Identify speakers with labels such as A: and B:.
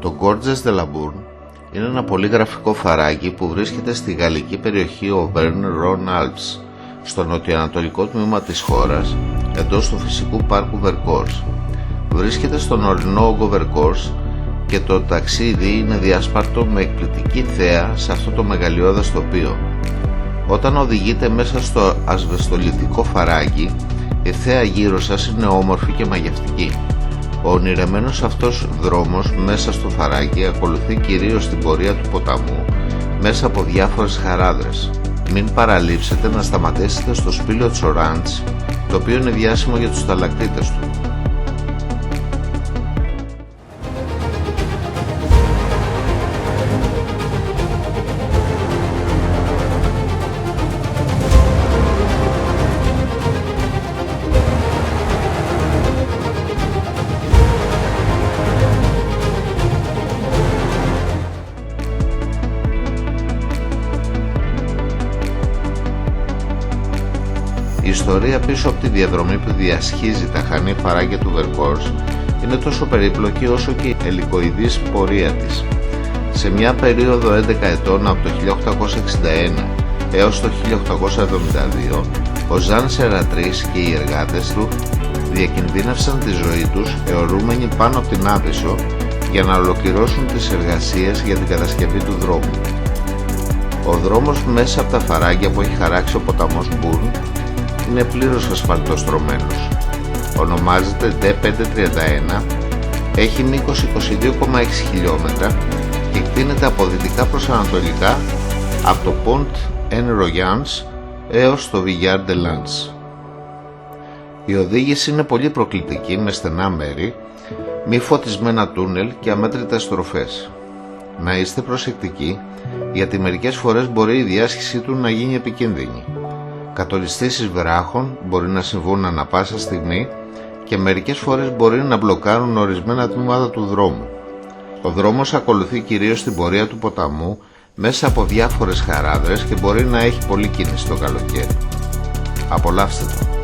A: Το Gorges de la Bourne είναι ένα πολύ γραφικό φαράγγι που βρίσκεται στη γαλλική περιοχή Auvergne-Rhône Alpes, στο νοτιοανατολικό τμήμα της χώρας, εντός του φυσικού πάρκου Vercors. Βρίσκεται στον ορεινό όγκο Vercors και το ταξίδι είναι διάσπαρτο με εκπληκτική θέα σε αυτό το μεγαλειώδες τοπίο. Όταν οδηγείτε μέσα στο ασβεστολιθικό φαράγγι, η θέα γύρω σας είναι όμορφη και μαγευτική. Ο ονειρεμένος αυτός δρόμος μέσα στο φαράγγι ακολουθεί κυρίως την πορεία του ποταμού μέσα από διάφορες χαράδρες. Μην παραλείψετε να σταματήσετε στο σπήλαιο Τσοράντς, το οποίο είναι διάσημο για τους σταλακτίτες του. Η ιστορία πίσω από τη διαδρομή που διασχίζει τα χανή φαράγγια του Vercors είναι τόσο περίπλοκη όσο και η ελικοειδής πορεία της. Σε μια περίοδο 11 ετών από το 1861 έως το 1872, ο Ζαν Σερατρίς και οι εργάτες του διακινδύνευσαν τη ζωή τους αιωρούμενοι πάνω από την Άβυσσο για να ολοκληρώσουν τις εργασίες για την κατασκευή του δρόμου. Ο δρόμος μέσα από τα φαράγγια που έχει χαράξει ο ποταμός Bourne είναι πλήρως ασφαλτοστρωμένος. Ονομάζεται D531, έχει μήκος 22,6 χιλιόμετρα και εκτείνεται από δυτικά προς ανατολικά από το Pont en Royans έως το Villard de Lans. Η οδήγηση είναι πολύ προκλητική με στενά μέρη, μη φωτισμένα τούνελ και αμέτρητες στροφές. Να είστε προσεκτικοί, γιατί μερικές φορές μπορεί η διάσχισή του να γίνει επικίνδυνη. Κατολιστήσεις βράχων μπορεί να συμβούν ανά πάσα στιγμή και μερικές φορές μπορεί να μπλοκάρουν ορισμένα τμήματα του δρόμου. Ο δρόμος ακολουθεί κυρίως την πορεία του ποταμού μέσα από διάφορες χαράδρες και μπορεί να έχει πολλή κίνηση το καλοκαίρι. Απολαύστε το!